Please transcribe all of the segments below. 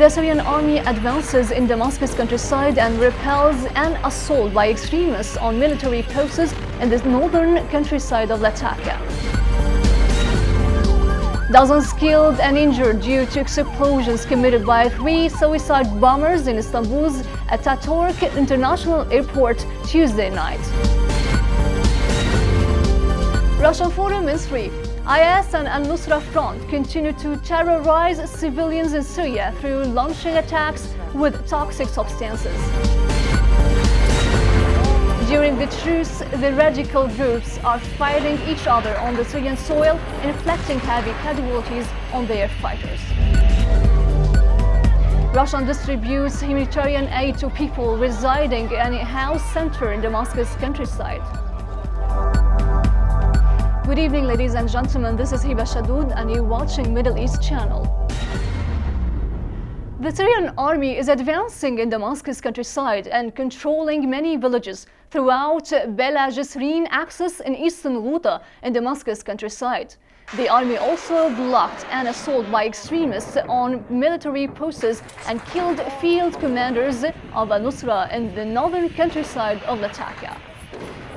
The Syrian army advances in Damascus countryside and repels an assault by extremists on military posts in the northern countryside of Latakia. Dozens killed and injured due to explosions committed by 3 suicide bombers in Istanbul's Ataturk International Airport Tuesday night. Russian Foreign Ministry: IS and Al-Nusra Front continue to terrorize civilians in Syria through launching attacks with toxic substances. During the truce, the radical groups are fighting each other on the Syrian soil, inflicting heavy casualties on their fighters. Russia distributes humanitarian aid to people residing in a house center in Damascus countryside. Good evening, ladies and gentlemen. This is Hiba Shadoud, and you're watching Middle East Channel. The Syrian army is advancing in Damascus countryside and controlling many villages throughout Bela Jisrin axis in eastern Ghouta in Damascus countryside. The army also blocked an assault by extremists on military posts and killed field commanders of Al-Nusra in the northern countryside of Latakia.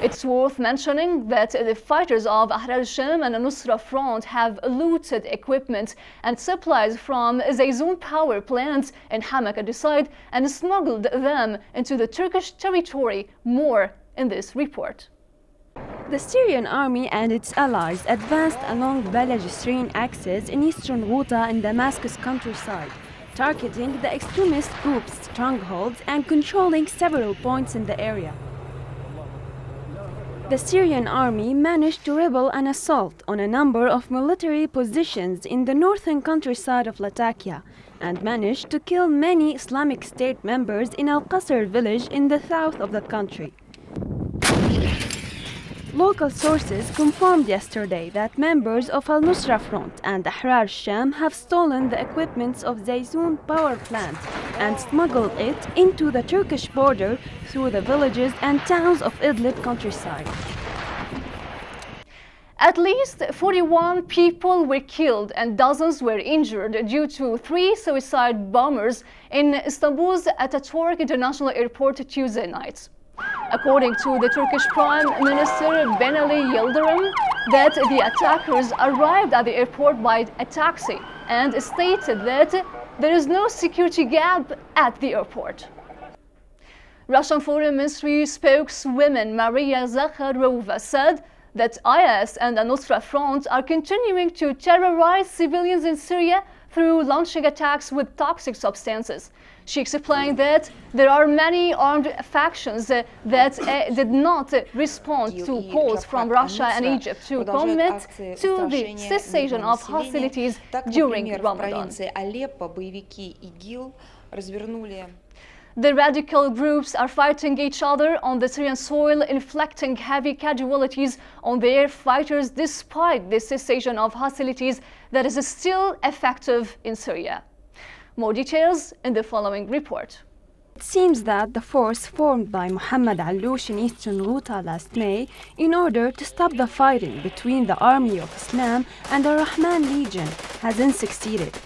It's worth mentioning that the fighters of Ahrar al-Sham and Al-Nusra Front have looted equipment and supplies from Zayzoun power plants in Hama countryside and smuggled them into the Turkish territory. More in this report. The Syrian army and its allies advanced along Bela Jisrin axis in eastern Ghouta and Damascus countryside, targeting the extremist groups' strongholds and controlling several points in the area. The Syrian army managed to repel an assault on a number of military positions in the northern countryside of Latakia and managed to kill many Islamic State members in Al-Qasr village in the south of the country. Local sources confirmed yesterday that members of Al-Nusra Front and Ahrar al-Sham have stolen the equipment of Zayzoun power plant and smuggled it into the Turkish border through the villages and towns of Idlib countryside. At least 41 people were killed and dozens were injured due to 3 suicide bombers in Istanbul's Ataturk International Airport Tuesday night. According to the Turkish Prime Minister Binali Yildirim, that the attackers arrived at the airport by a taxi and stated that there is no security gap at the airport. Russian Foreign Ministry spokeswoman Maria Zakharova said that IS and Al-Nusra Front are continuing to terrorize civilians in Syria through launching attacks with toxic substances. She explained that there are many armed factions that did not respond to calls from Russia and Egypt to commit to the cessation of hostilities during Ramadan. The radical groups are fighting each other on the Syrian soil, inflicting heavy casualties on their fighters despite the cessation of hostilities that is still effective in Syria. More details in the following report. It seems that the force formed by Muhammad Alloush in eastern Ghouta last May in order to stop the fighting between the Army of Islam and the Rahman Legion hasn't succeeded,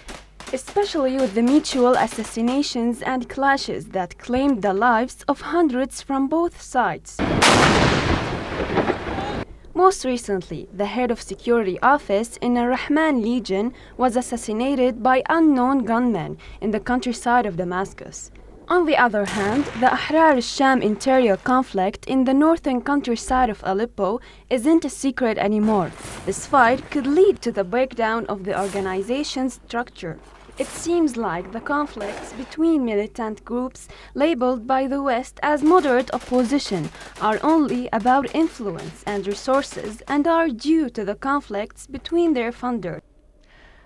especially with the mutual assassinations and clashes that claimed the lives of hundreds from both sides. Most recently, the head of security office in the Rahman Legion was assassinated by unknown gunmen in the countryside of Damascus. On the other hand, the Ahrar al-Sham interior conflict in the northern countryside of Aleppo isn't a secret anymore. This fight could lead to the breakdown of the organization's structure. It seems like the conflicts between militant groups labeled by the West as moderate opposition are only about influence and resources and are due to the conflicts between their funders.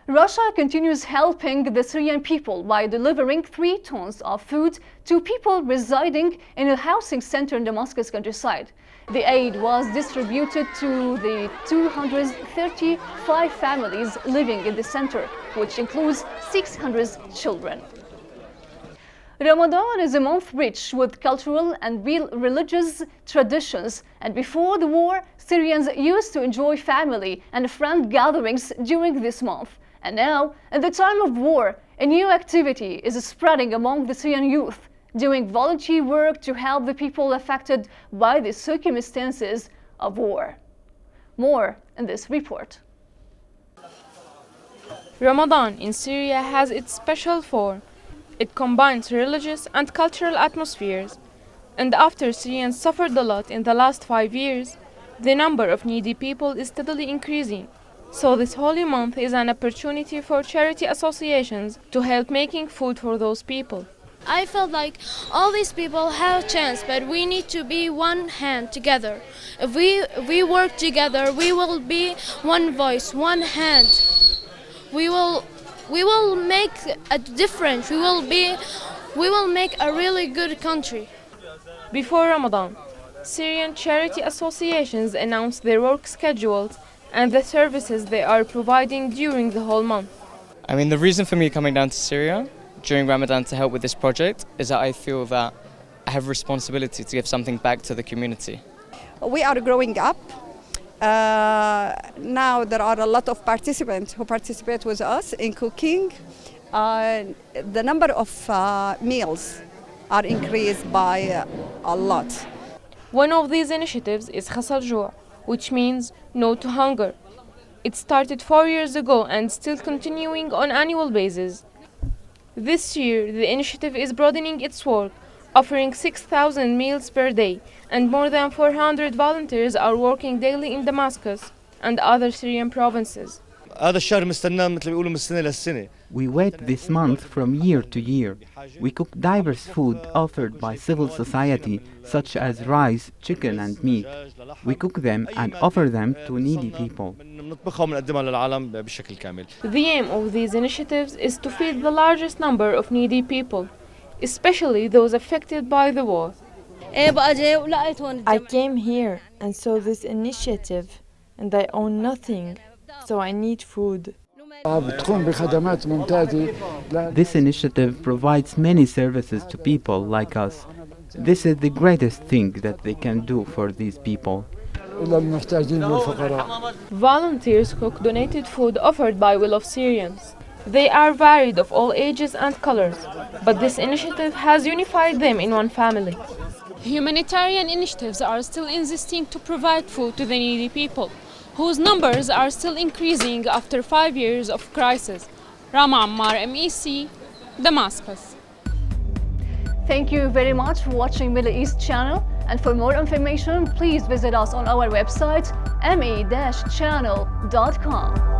Russia continues helping the Syrian people by delivering 3 tons of food to people residing in a housing center in Damascus countryside. The aid was distributed to the 235 families living in the center, which includes 600 children. Ramadan is a month rich with cultural and religious traditions, and before the war, Syrians used to enjoy family and friend gatherings during this month. And now, at the time of war, A new activity is spreading among the Syrian youth, doing volunteer work to help the people affected by the circumstances of war. More in this report. Ramadan in Syria has its special form. It combines religious and cultural atmospheres. And after Syrians suffered a lot in the last 5 years, the number of needy people is steadily increasing. So this holy month is an opportunity for charity associations to help making food for those people. I felt like all these people have a chance, but we need to be one hand together. If we work together, we will be one voice, one hand. We will make a difference. We will make a really good country. Before Ramadan, Syrian charity associations announced their work schedules and the services they are providing during the whole month. I mean, the reason for me coming down to Syria during Ramadan to help with this project is that I feel that I have a responsibility to give something back to the community. We are growing up. Now there are a lot of participants who participate with us in cooking. The number of meals are increased by a lot. One of these initiatives is Khas al-Ju', which means no to hunger. It started 4 years ago and still continuing on annual basis. This year, the initiative is broadening its work, offering 6,000 meals per day, and more than 400 volunteers are working daily in Damascus and other Syrian provinces. We wait this month from year to year. We cook diverse food offered by civil society, such as rice, chicken and meat. We cook them and offer them to needy people. The aim of these initiatives is to feed the largest number of needy people, especially those affected by the war. I came here and saw this initiative, and I own nothing, so I need food. This initiative provides many services to people like us. This is the greatest thing that they can do for these people. Volunteers cook donated food offered by will of Syrians. They are varied of all ages and colors, but this initiative has unified them in one family. Humanitarian initiatives are still insisting to provide food to the needy people, whose numbers are still increasing after 5 years of crisis. Ramadan, MEC, Damascus. Thank you very much for watching Middle East channel, and for more information please visit us on our website me-channel.com.